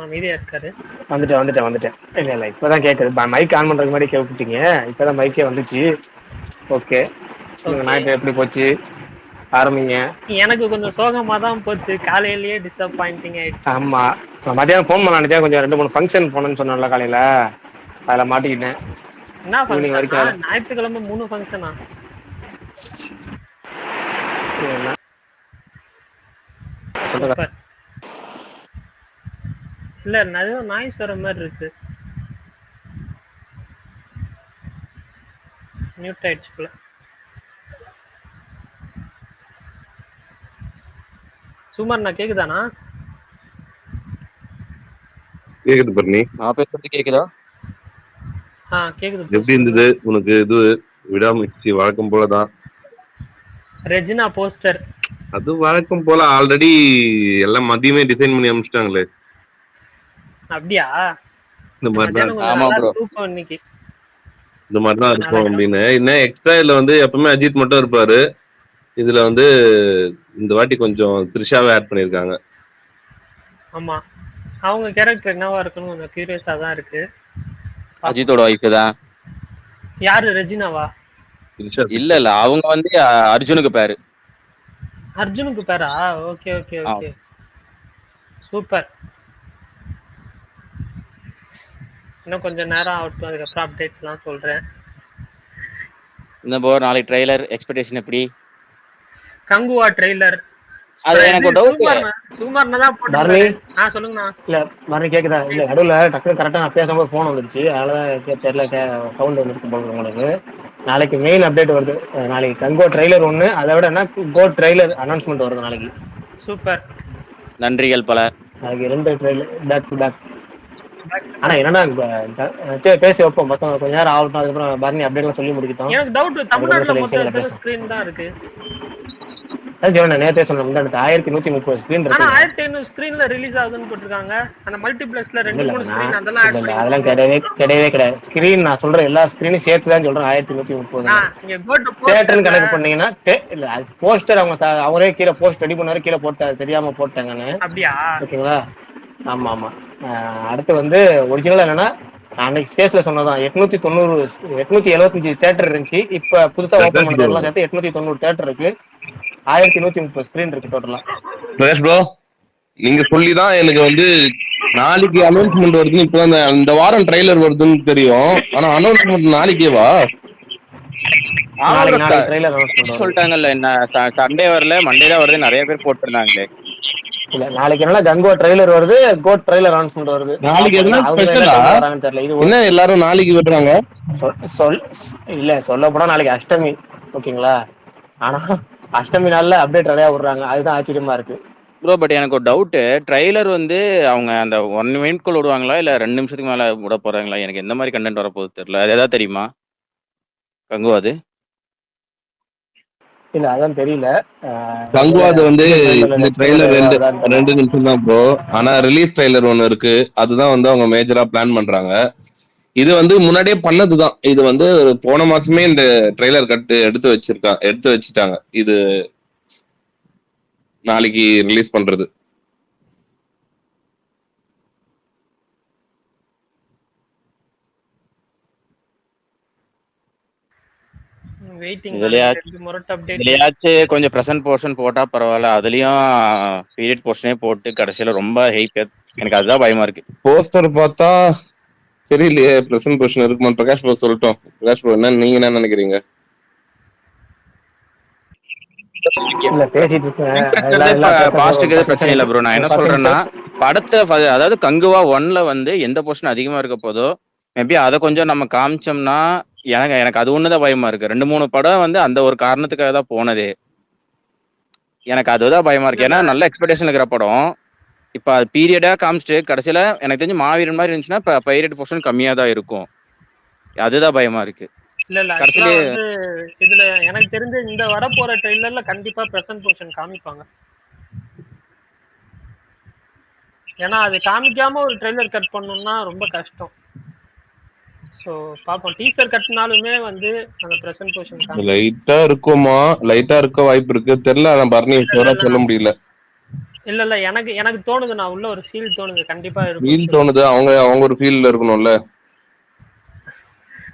அமைதியா இருக்காரு. வந்துட்டேன். இல்ல இப்பதான் கேக்குது. மைக் ஆன் பண்றதுக்கு முன்னாடி கேட்டுட்டீங்க. இப்பதான் மைக்கே வந்துச்சு. ஓகே, சொல்லுங்க. நைட் எப்படி போச்சு? ஆரம்பிங்க. எனக்கு கொஞ்சம் சோகமா தான் போச்சு. காலையிலேயே டிசப்பாயிண்டிங் ஆயிடுச்சு. ஆமா, மதியானம் ஃபோன் பண்ண நினைச்சேன். கொஞ்சம் 2-3 ஃபங்க்ஷன் போனேன்னு சொன்னேன்ல காலையில, அதில் மாட்டிக்கிட்டேன். என்ன ஈவினிங் ஃபங்க்ஷனா? வரைக்கும் ஞாயிற்றுக்கிழமை 3 ஃபங்க்ஷனா? சூப்பர். இல்ல நிறைய நாய்ஸ் வர மாதிரி இருக்கு. மியூட் ஆயிடுச்சு போல. சுமார் கேக்குதானா? கேக்குது பர்னி. நான் பேசுறது கேக்குதா? கேக்குது. எப்படி இருந்தது உனக்கு? இது விடாமுயற்சி வழக்கம் போலதான். ரெஜினா போஸ்டர் அது வழக்கம் போல ஆல்ரெடி எல்லாம் மதியமே டிசைன் பண்ணி அனுப்பிச்சிட்டாங்களே. அப்படியா? இந்த மாதிரிதான். ஆமா ப்ரோ, இன்னைக்கு இந்த மாதிரிதான் இருக்கும் அப்படின்னு. இன்னும் எக்ஸ்ட்ரா இதுல வந்து எப்பவுமே அஜித் மட்டும் இருப்பாரு. இதுல வந்து இந்த வாட்டி கொஞ்சம் த்ரிஷாவை ஆட் பண்ணிருக்காங்க. ஆமா, அவங்க கேரக்டர் என்னவா இருக்குன்னு கொஞ்சம் கியூரியஸா தான் இருக்கு. அஜித்தோட வைஃப் தான். யாரு? ரெஜினாவா? இல்ல அவங்க வந்து அர்ஜுனுக்கு பேரு. அர்ஜுனுக்கு பேரா? Okay okay okay, super. இன்னும் கொஞ்சம் நேரம் ஆகட்டும், அதுக்கப்புறம் அப்டேட்ஸ்லாம் சொல்றேன். இந்த போர் நாளைக்கு ட்ரெய்லர் எக்ஸ்பெக்டேஷன் எப்படி? கங்குவா ட்ரெய்லர் அது எனக்கு டவுட். சுமார்னா தான் போடுறாரு. சொல்லுங்கண்ணா. இல்ல மறுபடியும் கேக்குதா? இல்ல நடுவுல டக்குனு கரெக்டா நான் பேசும்போது போன் வந்துருச்சு, அதனாலதான் தெரியல. சவுண்ட் வந்துருக்கு போல உங்களுக்கு. நாளைக்கு மெயின் அப்டேட் வருது. நாளைக்கு கங்கோ ட்ரெய்லர் ஒண்ணு, அதை விட என்ன கோ ட்ரெய்லர் அனௌன்ஸ்மெண்ட் வருது நாளைக்கு. சூப்பர், நன்றிகள் பல. நாளைக்கு 2 ட்ரெய்லர் பேக் டு பேக். ஆனா என்னன்னா பேசி வைப்போம் மொத்தம் கொஞ்ச நேரம் ஆகட்டும். அதுக்கப்புறம் பர்னி அப்டேட்லாம் சொல்லி முடிக்கிட்டோம். எனக்கு டவுட், தமிழ்நாட்டுல மொத்தம் ஸ்கிரீன் தான் இருக்கு. நேத்தே சொன்ன 1130 ஸ்கிரீன் இருக்கு. 1500 ஸ்கிரீன்ல ரிலீஸ் ஆகுதுன்னு போட்டுருக்காங்க. அந்த மல்டிப்ளெக்ஸ்ல 2-3 ஸ்கிரீன் அதெல்லாம் ஆட் பண்ணி. அதெல்லாம் கிடையவே ஸ்கிரீன் நான் சொல்ற எல்லா ஸ்கிரீனும் சேர்த்து தான் சொல்றேன். 1130 தியேட்டர்னு கணக்கு பண்ணீங்கன்னா இல்ல, அது போஸ்டர் அவரே கீழே போஸ்ட் ரெடி பண்ணாரு, கீழே போட்டாரு, தெரியாம போட்டாங்கன்னு. அப்படியா? ஓகேங்களா? ஆமா ஆமா. அடுத்து வந்து ஒரிஜினல் என்னன்னா, அன்னைக்கு ஸ்பேஸ்ல சொன்னதான் 875 தியேட்டர் இருந்துச்சு. இப்ப புதுசா ஓபன் பண்ணதெல்லாம் சேர்த்து 890 தியேட்டர் இருக்கு. 1130 ஸ்கிரீன் இருக்கு டோட்டலா. பிரகாஷ் ப்ரோ, நீங்க சொல்லிதான் எனக்கு வந்து நாளைக்கு அனௌன்ஸ்மெண்ட் வருதுன்னு இப்போ இந்த வாரம் ட்ரெய்லர் வருதுன்னு தெரியும். ஆனா அனௌன்ஸ்மெண்ட் நாளைக்கேவா? சொல்லிட்டாங்கல்ல, என்ன சண்டே வரல, மண்டே தான் வருது, நிறைய பேர் போட்டுருந்தாங்களே. இல்ல நாளைக்கு என்னன்னா கங்கோ ட்ரெய்லர் வருது, கோட் ட்ரெய்லர் அனௌன்ஸ்மெண்ட் வருது. நாளைக்கு என்ன ஸ்பெஷலா தெரியல. இது என்ன எல்லாரும் நாளைக்கு விடுறாங்க? இல்ல சொல்ல போனா நாளைக்கு அஷ்டமி. ஓகேங்களா? ஆனா அஷ்டமி நாள்ல அப்டேட் நிறைய விடுறாங்க, அதுதான் ஆச்சரியமா இருக்கு. ப்ரோ பட் எனக்கு ஒரு டவுட், ட்ரெய்லர் வந்து அவங்க அந்த 1 மினிட்குள்ள விடுவாங்களா இல்ல 2 நிமிஷத்துக்கு மேல விட போறாங்களா? எனக்கு எந்த மாதிரி கண்டென்ட் வர போகுது தெரியல. அது ஏதாவது தெரியுமா கங்கு? அது இல்ல அதான் தெரியல. கங்குவாது வந்து இந்த ட்ரெய்லர் 2 நிமிஷம் தான் ப்ரோ. ஆனா ரிலீஸ் ட்ரெய்லர் ஒன்னு இருக்கு, அதுதான் வந்து அவங்க மேஜரா பிளான் பண்றாங்க. இது வந்து முன்னாடியே பண்ணதுதான். இது வந்து போன மாசமே இந்த ட்ரெய்லர் எடுத்து வச்சுட்டாங்க. இது நாளைக்கு ரிலீஸ் பண்றது. இதுலயாச்சும் கொஞ்சம் பிரசன்ட் போர்ஷன் போட்டா பரவாயில்ல. அதுலயும் பீரியட் போர்ஷனே போட்டு கடைசியில ரொம்ப ஹைப். எனக்கு அதுதான் பயமா இருக்கு. போஸ்டர் பார்த்தா தெரியலையே பிரசன்ட் போர்ஷன் இருக்குமா. பிரகாஷ் ப்ரோ சொல்லட்டும். பிரகாஷ் ப்ரோ என்ன நீங்க என்ன நினைக்கிறீங்க? பிரச்சனை இல்ல ப்ரோ. நான் என்ன சொல்றேன்னா, படத்தை அதாவது கங்குவா 1ல வந்து எந்த போர்ஷன் அதிகமா இருக்க போதோ மேபி அதை கொஞ்சம் நம்ம காமிச்சோம்னா, எனக்கு அது ஒண்ணுதான் பயமா இருக்கு. 2-3 படம் வந்து அந்த ஒரு காரணத்துக்காக தான் போனதே. எனக்கு அதுதான் பயமா இருக்கு. ஏன்னா நல்ல எக்ஸ்பெக்டேஷன் இருக்கிற படம் இப்ப அது பீரியடா காமிச்சிட்டு கடைசியில எனக்கு தெரிஞ்சு மாவீரன் மாதிரி இருந்துச்சுன்னா இப்ப பைரேட் போர்ஷன் கம்மியா தான் இருக்கும். அதுதான் பயமா இருக்கு. இல்ல ஆக்சுவலா வந்து இதுல எனக்கு தெரிஞ்ச இந்த வர போற ட்ரெய்லர்ல கண்டிப்பா பிரசன்ட் போர்ஷன் காமிப்பாங்க. ஏன்னா அது காமிக்காம ஒரு ட்ரெய்லர் கட் பண்ணணும்னா ரொம்ப கஷ்டம். சோ பாப்போம். டீசர் கட்னாலுமே வந்து அந்த பிரசன்ட் போர்ஷன் லைட்டா இருக்குமா? லைட்டா இருக்க வாய்ப்பு இருக்கு, தெரியல. நான் பர்னி சொல்ல முடியல. இல்ல எனக்கு எனக்கு தோணுது, நான் உள்ள ஒரு ஃபீல் தோணுது கண்டிப்பா ஃபீல் இருக்கும். தோணுது. அவங்க ஒரு ஃபீல்ல இருக்கணும்ல.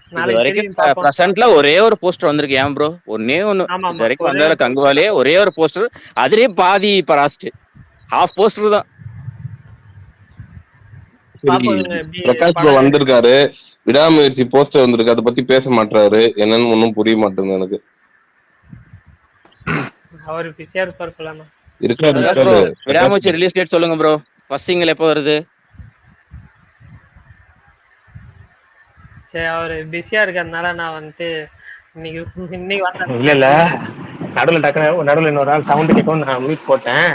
இது நாளைக்கு வரைக்கும் தெரியும், பாப்போம். பிரசன்ட்ல ஒரே ஒரு போஸ்டர் வந்திருக்கு ஏன் ப்ரோ? ஒன்னே ஒண்ணு ஆமா இது ஆமா, வரைக்கும் ஒரே வந்தால ஒரு போஸ்டர் கங்குவாலே தான். ஒரே ஒரு போஸ்டர், அதுலயே பாதி பராஸ்ட், ஹாஃப் போஸ்டர் தான். சரி, பாப்போம் இவங்க எப்படி பிரகாஷ் ப்ரோ படம். வந்திருக்காரு. விடாமுயற்சி போஸ்டர் வந்திருக்கு. அதை பத்தி பேச மாட்டாரு. என்னன்னு ஒன்னும் புரிய மாட்டேங்குது எனக்கு. அவர் பிஸியா இருப்பார் போலாமா. இருக்காரு பிரகாஷ் ப்ரோ, இருக்காரு. விடாமுயற்சி ரிலீஸ் டேட் சொல்லுங்க ப்ரோ. ஃபர்ஸ்ட் சிங்கிள் எப்போ வருது? சரி, அவர் பிஸியா இருக்கிறதுனால நான் வந்துட்டு இன்னைக்கு வந்தேன். இல்ல நடுவில் இன்னொரு நாள் சவுண்ட் கேட்கும், நான் மியூட் போட்டேன்.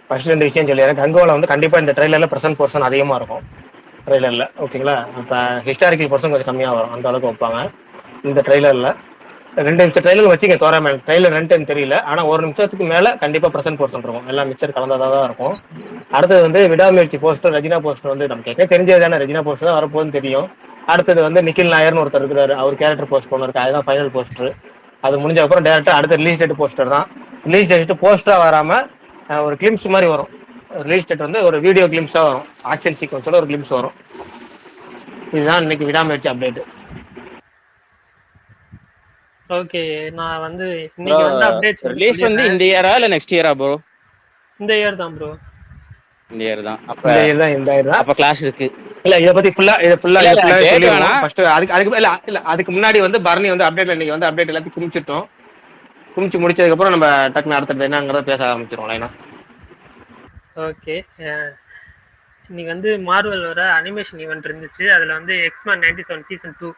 ஃபர்ஸ்ட் 2 விஷயம் சொல்லிடுறேன். கங்கோல வந்து கண்டிப்பா இந்த ட்ரெயிலர்ல பிரசன்ட் போர்ஷன் அதிகமா இருக்கும் ட்ரெய்லர்ல, ஓகேங்களா? இப்போ ஹிஸ்டாரிக்கல் போர்ஷன் கொஞ்சம் கம்மியாக வரும், அந்த அளவுக்கு வைப்பாங்க இந்த ட்ரெய்லரில். 2 நிமிஷம் ட்ரெய்லர் வச்சுக்க தோறாம, ட்ரெய்லர் 2 தெரியல, ஆனால் 1 நிமிஷத்துக்கு மேலே கண்டிப்பாக ப்ரெசென்ட் போர்ஷன் இருக்கும், எல்லாம் மிக்சர் கலந்ததாக தான் இருக்கும். அடுத்தது வந்து விடாமுயற்சி போஸ்டர், ரெஜினா போஸ்டர் வந்து நமக்கு கேட்க தெரிஞ்சது தானே, ரெஜினா போஸ்டர் தான் வரப்போகுதுன்னு தெரியும். அடுத்தது வந்து நிக்கில் நாயர்னு ஒருத்தர் இருக்கிறாரு, அவர் கேரக்டர் போஸ்ட் ஒன்று இருக்கு, அதுதான் ஃபைனல் போஸ்டர். அது முடிஞ்ச அப்புறம் டேரெக்டாக அடுத்த ரிலீஸ் டேட் போஸ்டர் தான். ரிலீஸ் டேட் போஸ்டராக வராமல் ஒரு கிளிம்ஸ் மாதிரி வரும். ரிலீஸ் டேட் வந்து ஒரு வீடியோ கிளிம்ஸாக வரும், ஆக்ஷன் சீக்வன்ஸோட ஒரு கிளிம்ஸ் வரும். இதுதான் இன்னைக்கு விடாமுயற்சி அப்டேட். ஓகே, நான் வந்து இன்னைக்கு வந்து அப்டேட்ஸ் ரிலீஸ் வந்து இந்த இயரா இல்ல நெக்ஸ்ட் இயரா ப்ரோ? இந்த இயர் தான் ப்ரோ. இந்த இயர் தான். அப்ப இந்த இயர் தான். அப்ப கிளாஸ் இருக்கு. இல்ல இத பத்தி ஃபுல்லா சொல்லிடுவோம். ஃபர்ஸ்ட் அதுக்கு முன்னாடி வந்து பரணி வந்து அப்டேட், இன்னைக்கு வந்து அப்டேட் எல்லாத்தையும் குமிச்சு முடிச்சதுக்கு அப்புறம் நம்ம டக்குனு அடுத்தது என்னங்கறத பேச ஆரம்பிச்சிரோம் லைனா. ஓகே, இன்னைக்கு வந்து மார்வல் வர அனிமேஷன் ஈவெண்ட் இருந்துச்சு. அதில் வந்து எக்ஸ்மேன் 97 சீசன் 2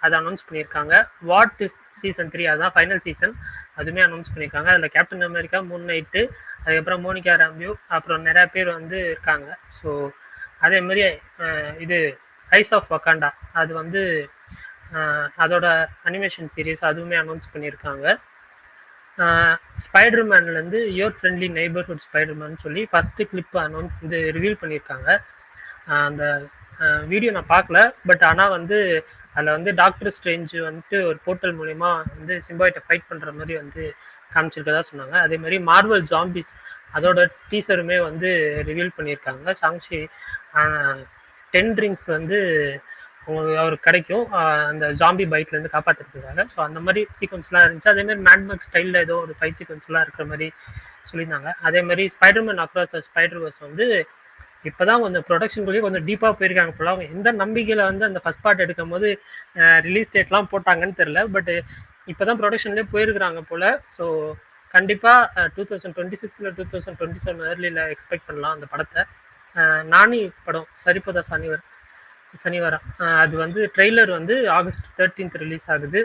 அதை அனௌன்ஸ் பண்ணியிருக்காங்க. வாட் இஃப் சீசன் 3 அதுதான் ஃபைனல் சீசன், அதுவுமே அனௌன்ஸ் பண்ணியிருக்காங்க. அதில் கேப்டன் அமெரிக்கா, மூன் நைட்டு, அதுக்கப்புறம் மோனிகா ராம்பியூ, அப்புறம் நிறையா பேர் வந்து இருக்காங்க. ஸோ அதே மாதிரி இது ஐஸ் ஆஃப் வக்காண்டா, அது வந்து அதோட அனிமேஷன் சீரீஸ் அதுவுமே அனௌன்ஸ் பண்ணியிருக்காங்க. ஸ்பைடர்மேன்லேருந்து யுவர் ஃப்ரெண்ட்லி நெய்பர்ஹுட் ஸ்பைடர்மேன் சொல்லி ஃபஸ்ட்டு கிளிப் அனௌன்ஸ் வந்து ரிவீல் பண்ணியிருக்காங்க. அந்த வீடியோ நான் பார்க்கல, பட் ஆனால் வந்து அதில் வந்து டாக்டர் ஸ்ட்ரேஞ்சு வந்துட்டு ஒரு போர்ட்டல் மூலிமா வந்து சிம்பாய்ட்டை ஃபைட் பண்ணுற மாதிரி வந்து காமிச்சிருக்கதா சொன்னாங்க. அதே மாதிரி மார்வல் ஜாம்பிஸ் அதோட டீசருமே வந்து ரிவீல் பண்ணியிருக்காங்க. சாங்ஷி 10 ரிங்ஸ் வந்து அவருக்கு கிடைக்கும் அந்த ஜாம்பி பைட்லேருந்து காப்பாற்றுறதுக்காக. ஸோ அந்த மாதிரி சீக்வன்ஸ்லாம் இருந்துச்சு. அதேமாதிரி மேட்மேக் ஸ்டைலில் ஏதோ ஒரு ஃபைட் சீக்வன்ஸ்லாம் இருக்கிற மாதிரி சொல்லியிருந்தாங்க. அதே மாதிரி ஸ்பைடர்மேன் அக்ராஸ் த ஸ்பைடர்வர்ஸ் வந்து இப்போ தான் கொஞ்சம் ப்ரொடக்ஷனுக்குள்ளேயே கொஞ்சம் டீப்பாக போயிருக்காங்க போல. அவங்க எந்த நம்பிக்கையில் வந்து அந்த ஃபஸ்ட் பார்ட் எடுக்கும் போது ரிலீஸ் டேட்லாம் போட்டாங்கன்னு தெரில, பட் இப்போ தான் ப்ரொடக்ஷன்லேயே போயிருக்கிறாங்க போல். ஸோ கண்டிப்பாக 2026 இல்லை 2027 ஏர்லியில் எக்ஸ்பெக்ட் பண்ணலாம் அந்த படத்தை. நானி படம் சரிபதா சனிவாரம் அது வந்து ட்ரெய்லர் வந்து ஆகஸ்ட் 13 ரிலீஸ் ஆகுது.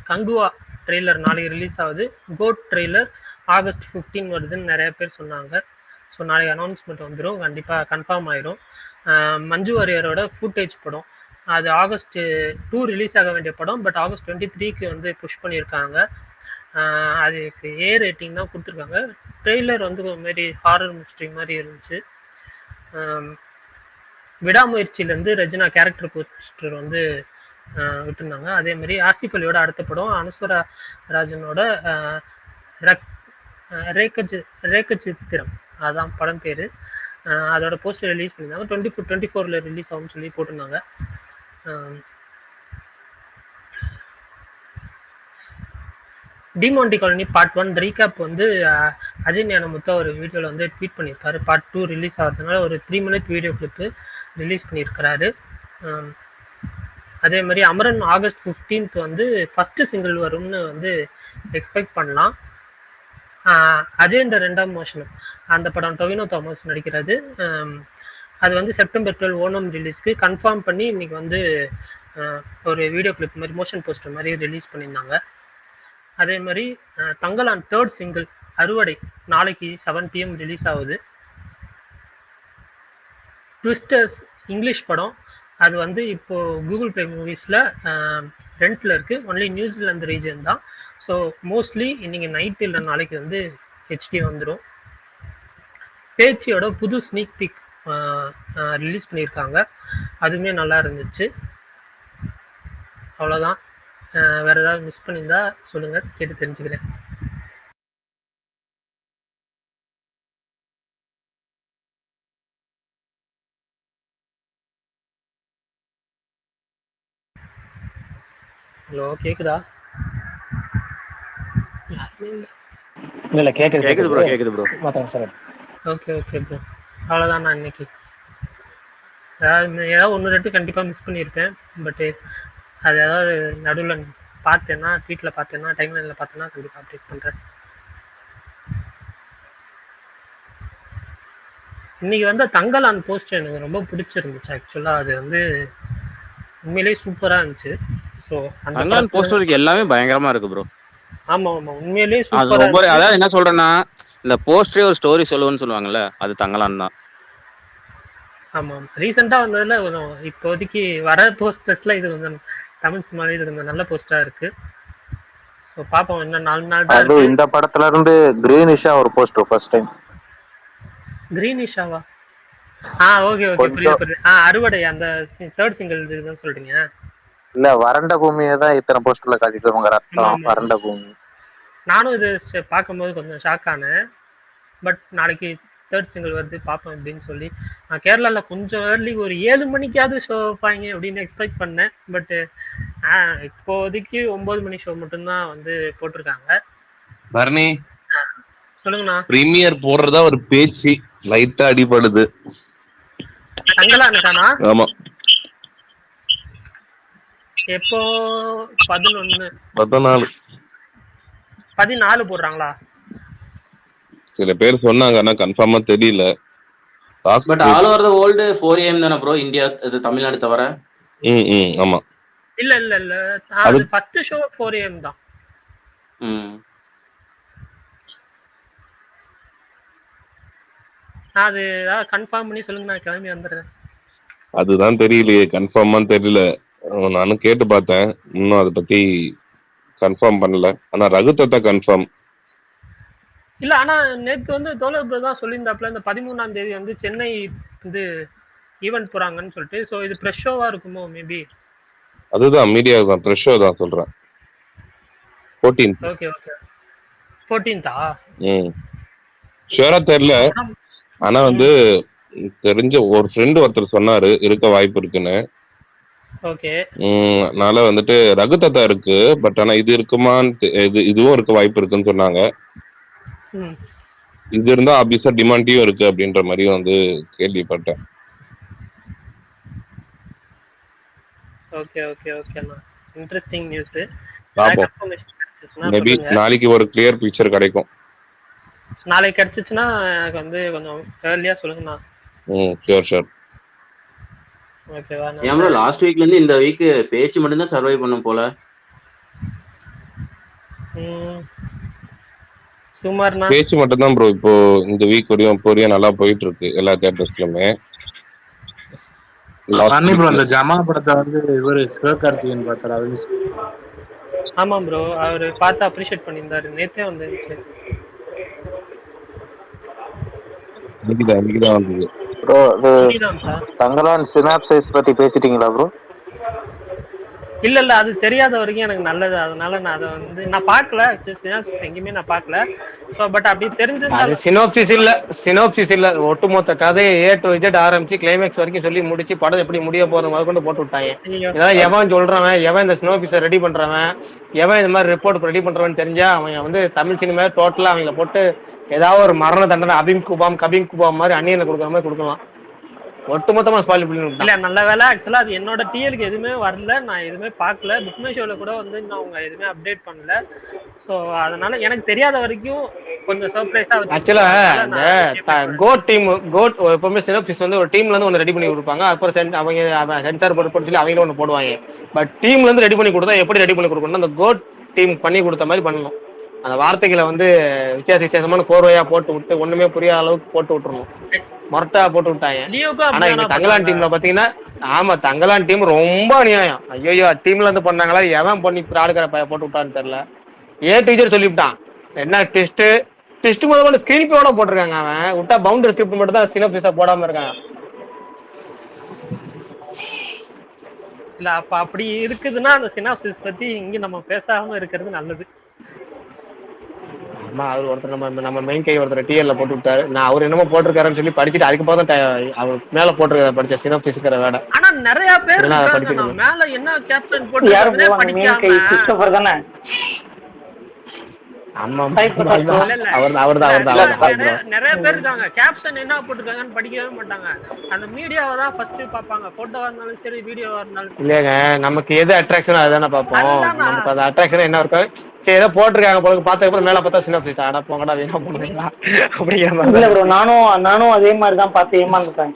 கங்குவா ட்ரெய்லர் நாளைக்கு ரிலீஸ் ஆகுது. கோட் ட்ரெய்லர் ஆகஸ்ட் 15 வருதுன்னு நிறைய பேர் சொன்னாங்க. ஸோ நாளைக்கு அனௌன்ஸ்மெண்ட் வந்துடும், கண்டிப்பாக கன்ஃபார்ம் ஆயிரும். மஞ்சு வாரியரோட ஃபுட்டேஜ் படம் அது ஆகஸ்ட் 2 ரிலீஸ் ஆக வேண்டிய படம், பட் ஆகஸ்ட் 23 வந்து புஷ் பண்ணியிருக்காங்க. அதுக்கு ஏ ரேட்டிங் தான் கொடுத்துருக்காங்க. ட்ரெய்லர் வந்து ஒரு மாதிரி ஹாரர் மிஸ்ட்ரி மாதிரி இருந்துச்சு. விடாமுயற்சியிலேருந்து ரெஜினா கேரக்டர் போஸ்டர் வந்து விட்டுருந்தாங்க. அதே மாதிரி ஆசிஃப் அலியோட அடுத்த படம் அனுஸ்வரா ராஜனோட ரேக்கச்சித்திரம், அதான் படம் பேர். அதோட போஸ்டர் ரிலீஸ் பண்ணியிருந்தாங்க. 24 ரிலீஸ் ஆகும்னு சொல்லி போட்டிருந்தாங்க. டிமாண்டி காலனி பார்ட் 1 ரீகேப் வந்து அஜய் ஞானமுத்தா ஒரு வீடியோவில் வந்து ட்வீட் பண்ணியிருக்காரு. பார்ட் 2 ரிலீஸ் ஆகிறதுனால ஒரு 3 மினிட் வீடியோ கிளிப்பு ரிலீஸ் பண்ணியிருக்கிறாரு. அதே மாதிரி அமரன் ஆகஸ்ட் 15 வந்து ஃபஸ்ட்டு சிங்கிள் வரும்னு வந்து எக்ஸ்பெக்ட் பண்ணலாம். அஜயண்ட 2ஆம் வருஷம் அந்த படம் டொவினோ தாமஸ் நடிக்கிறது. அது வந்து செப்டம்பர் 12 ஓணம் ரிலீஸ்க்கு கன்ஃபார்ம் பண்ணி இன்னைக்கு வந்து ஒரு வீடியோ கிளிப் மாதிரி மோஷன் போஸ்டர் மாதிரி ரிலீஸ் பண்ணியிருந்தாங்க. அதே மாதிரி தங்கலான் 3rd சிங்கிள் அறுவடை நாளைக்கு 7 PM ரிலீஸ் ஆகுது. ட்விஸ்டர்ஸ் இங்கிலீஷ் படம் அது வந்து இப்போது கூகுள் ப்ளே மூவிஸில் ரெண்டில் இருக்குது. ஒன்லி நியூசிலாந்து ரீஜன் தான். ஸோ மோஸ்ட்லி இன்றைக்கி நைட்டு இல்லை நாளைக்கு வந்து ஹெச்டி வந்துடும். பேச்சியோட புது ஸ்னீக் பிக் ரிலீஸ் பண்ணியிருக்காங்க, அதுவுமே நல்லா இருந்துச்சு. அவ்வளோதான். வேறு ஏதாவது மிஸ் பண்ணியிருந்தா சொல்லுங்கள், கேட்டு தெரிஞ்சுக்கிறேன். ஹலோ கேக்குதா? இல்ல கேக்குது கேக்குது ப்ரோ, கேக்குது ப்ரோ. மாத்தாங்க சார். Okay okay bro. அவ்வளோதான் நான் இன்னைக்கு ஏதாவது ஒன்று ரெண்டு கண்டிப்பாக மிஸ் பண்ணியிருப்பேன். பட்டு அது ஏதாவது நடுவில் பார்த்தேன்னா ட்வீட்டில் பார்த்தேன்னா டைம்லைனில் பார்த்தேன்னா கண்டிப்பாக அப்டேட் பண்ணுறேன். இன்னைக்கு வந்து தங்கலான் போஸ்ட் எனக்கு ரொம்ப பிடிச்சிருந்துச்சு. ஆக்சுவலாக அது வந்து உண்மையிலேயே சூப்பராக இருந்துச்சு. ஸோ அந்த தங்கலான் படத்தில் போஸ்டருக்கு எல்லாமே பயங்கரமா இருக்கு ப்ரோ. ஆமாம் ஆமாம் உண்மையிலேயே அது சூப்பராக ஒவ்வொரு இருந்துச்சு. அதாவது என்ன சொல்றேன்னா, இந்த போஸ்டரே ஒரு ஸ்டோரி சொல்லுவோம்னு சொல்லுவாங்கல்ல, அது தங்கலான் தான். ஆமாம் ரீசெண்டாக வந்ததில் கொஞ்சம் இப்போதைக்கு வர போஸ்டர்ஸில் இது கொஞ்சம் தமிழ் சினிமாவில் இது கொஞ்சம் நல்ல போஸ்டராக இருக்குது. ஸோ பார்ப்போம், இன்னும் 4 நாள் தான் அது இருக்கு. இந்த படத்துல இருந்து கிரீனிஷா ஒரு போஸ்டர் ஃபர்ஸ்ட் டைம். கிரீனிஷாவா? ஓகே ஓகே புரியுது கொஞ்சம் புரியுது. அறுவடை அந்த தேர்ட் சிங்கிள் இதுதான் சொல்றீங்க. இல்ல, வறண்ட பூமியை தான் இத்தனை போஸ்டர்ல காட்டிட்டு ஆமா ரத்தம் ஆமா வறண்ட பூமி. நானும் இது பார்க்கும்போது கொஞ்சம் ஷாக் ஆனேன். பட் நாளைக்கு தேர்ட் சிங்கிள் வருது பார்ப்பேன் அப்படின்னு சொல்லி நான் கேரளாவில் கொஞ்சம் ஏர்லி ஒரு 7 மணிக்காவது ஷோ வைப்பாங்க அப்படின்னு எக்ஸ்பெக்ட் பண்ணேன். பட்டு இப்போதைக்கு 9 மணி ஷோ மட்டும்தான் வந்து போட்டிருக்காங்க. பரணி சொல்லுங்கண்ணா. பிரீமியர் போடுறதா ஒரு பேச்சு லைட்டா அடிபடுது. தங்கலானுக்கானா? ஆமா எப்போ 11 14 போடுறாங்களா? சில பேர் சொன்னாங்க, ஆனா கன்ஃபார்மா தெரியல. But all over the world 4 AM தானே ப்ரோ, இந்தியா இது தமிழ்நாடு தவிர. ஆமா இல்ல இல்ல இல்ல அது ஃபர்ஸ்ட் ஷோ 4 AM தான். அது கன்ஃபார்ம் பண்ணி சொல்லுங்க, நான் கிளம்பி வந்துடுறேன். அதுதான் தெரியலையே, கன்ஃபார்மா தெரியல. நானும் கேட்டு பார்த்தேன், இன்னும் அதை பத்தி கன்ஃபார்ம் பண்ணல. ஆனா ரகுத்தத்தா கன்ஃபார்ம் இல்ல. ஆனா நேத்து வந்து தோழர் ப்ரோ தான் சொல்லியிருந்தாப்புல இந்த 13ஆம் தேதி வந்து சென்னை வந்து ஈவென்ட் போறாங்கன்னு சொல்லிட்டு. ஸோ இது ஃப்ரெஷ் ஷோவா இருக்குமோ மேபி. அதுதான் மீடியா தான், ஃப்ரெஷ் ஷோ தான் சொல்றேன். 14th. ஓகே ஓகே 14th ஷூரா தெரியல. ஆனா வந்து தெரிஞ்ச ஒரு ஃப்ரெண்ட் ஒருத்தர் சொன்னாரு இருக்க வாய்ப்பு இருக்குன்னு. ஓகே. அதனால வந்துட்டு ரகுத்தத்தா இருக்கு. பட் ஆனா இது இருக்குமான்னு இதுவும் இருக்க வாய்ப்பு இருக்குன்னு சொன்னாங்க. இது இருந்தா ஆப்வியஸா டிமாண்டியும் இருக்கு அப்படின்ற மாதிரியும் வந்து கேள்விப்பட்டேன். ஓகே ஓகே ஓகேண்ணா, இன்ட்ரெஸ்டிங் நியூஸ். மேபி நாளைக்கு ஒரு கிளியர் பிக்சர் கிடைக்கும். நாளைக்கு கிடைச்சிச்சுன்னா எனக்கு வந்து கொஞ்சம் ஏர்லியா சொல்லுங்கண்ணா. Sure sure. ஓகேவா? ஏன் லாஸ்ட் வீக்ல இருந்து இந்த வீக் பேச்சு மட்டும் தான் சர்வை பண்ணும் போல. சுமார்னா பேச்சு மட்டும் தான் ப்ரோ. இப்போ இந்த வீக் வரையும் நல்லா போயிட்டு இருக்கு எல்லா தியேட்டர்ஸ்லயுமே. ப்ரோ அந்த ஜமா படத்தை வந்து இவரு சிவகார்த்திகேயன் பார்த்தாரு. அது ஆமா ப்ரோ, அவரு பார்த்து அப்ரிஷியேட் பண்ணியிருந்தாரு. நேத்தே வந்துருச்சு. இன்னைக்குதான் வந்தது ப்ரோ. தங்கலான் சினாப்சிஸ் பத்தி பேசிட்டீங்களா ப்ரோ? இல்ல இல்ல அது தெரியாத வரைக்கும் எனக்கு நல்லது. அதனால நான் அதை வந்து நான் பார்க்கல. எங்கேயுமே நான் பார்க்கல. ஸோ பட் அப்படி தெரிஞ்சிருந்தாலும் சினோப்சிஸ் இல்ல ஒட்டுமொத்த கதையை A to Z ஆரம்பிச்சு கிளைமேக்ஸ் வரைக்கும் சொல்லி முடிச்சு படம் எப்படி முடிய போறது முதல் கொண்டு போட்டு விட்டாங்க. இதெல்லாம் எவன் சொல்றவன், எவன் இந்த சினோப்சிஸை ரெடி பண்றவன், எவன் இந்த மாதிரி ரிப்போர்ட் ரெடி பண்றவன் தெரிஞ்சா அவன் வந்து தமிழ் சினிமா டோட்டலா அவங்கள போட்டு ஏதாவது ஒரு மரண தண்டனை கபிங் குபாம் மாதிரி அந்நியனை கொடுக்குற மாதிரி கொடுக்கலாம். ஒட்டுமொத்தமா ஸ்பாயில் பண்ணி இல்ல. நல்ல வேலை ஆக்சுவலா அது என்னோட டிஎலுக்கு எதுவுமே வரல. நான் எதுவுமே பார்க்கல. புக் மை ஷோல கூட வந்து நான் அவங்க எதுவுமே அப்டேட் பண்ணல. ஸோ அதனால எனக்கு தெரியாத வரைக்கும் கொஞ்சம் சர்ப்ரைஸா. ஆக்சுவலா இந்த கோட் எப்பவுமே சினோப்சிஸ் வந்து ஒரு டீம்ல இருந்து ஒன்று ரெடி பண்ணி கொடுப்பாங்க. அப்புறம் அவங்க சென்சார் போர்டு சொல்லி அவங்க ஒன்று போடுவாங்க. பட் டீம்ல இருந்து ரெடி பண்ணி கொடுத்தா எப்படி ரெடி பண்ணி கொடுக்கணும், அந்த கோட் டீம் பண்ணி கொடுத்த மாதிரி பண்ணணும். அந்த வார்த்தைகளை வந்து வித்தியாசமான கோர்வையா போட்டு விட்டு ஒண்ணுமே புரியாத அளவுக்கு போட்டு விட்டுருணும். மொரட்டா போட்டு விட்டாங்க. ஆனா எங்க தங்கலான் டீம்ல பாத்தீங்கன்னா தங்கலான் டீம் ரொம்ப அநியாயம். ஐயோ டீம்ல இருந்து பண்ணாங்களா எவன் பண்ணி ஆளுக்கிற போட்டு விட்டான்னு தெரியல. டீச்சர் சொல்லிவிட்டான். என்ன டெஸ்ட் முதல்ல ஸ்கிரீன் பிளேயோட போட்டிருக்காங்க. அவன் விட்டா பவுண்டரி ஸ்கிரிப்ட் மட்டும் தான் சினோப்சிஸா போடாம இருக்காங்க. இல்ல அப்ப அப்படி இருக்குதுன்னா அந்த சினாப்சிஸ் பத்தி இங்க நம்ம பேசாம இருக்கிறது நல்லது. ஆமா அவர் ஒருத்தர் நம்ம மெயின் கை ஒருத்தர் டிஎல்ல போட்டு விட்டாரு. நான் அவர் என்னமோ போட்டிருக்காருன்னு சொல்லி படிச்சுட்டு அதுக்கப்புறம் தான் அவர் மேல போட்டிருக்க படிச்ச சினோப்சிஸ்ங்கிற வேட. ஆனா நிறைய பேர் இல்லைன்னா அதை இருக்காங்க, படிச்சுக்கணும். நான் மேல என்ன கேப்ஷன் யாரும் போட்டுருக்காங்கன்னே போவாங்க மெயின் கை படிக்காம. கிறிஸ்டோபர் தானே? ஆமா Type பண்ண இல்ல, இல்ல. அவர்தான். நிறைய பேர் இருக்காங்க, கேப்ஷன் என்ன போட்டிருக்காங்கன்னு படிக்கவே மாட்டாங்க. அந்த மீடியாவை தான் ஃபர்ஸ்ட் பார்ப்பாங்க, போட்டோவா இருந்தாலும் சரி வீடியோவா இருந்தாலும் சரி. இல்லையாங்க, நமக்கு எது அட்ராக்ஷன் அதுதானே பார்ப்போம். அதுதான் நமக்கு அந்த அட்ராக்ஷன் என்ன இருக்கும், சரி ஏதோ போட்டிருக்காங்க போல பார்த்ததுக்கு மேல பார்த்தா சின்ன ஆனா போங்கடா வீணா பண்ணுவீங்களா அப்படிங்கிற மாதிரி. இல்ல ப்ரோ, நானும் அதே மாதிரி தான் பார்த்து ஏமாந்துட்டேன்.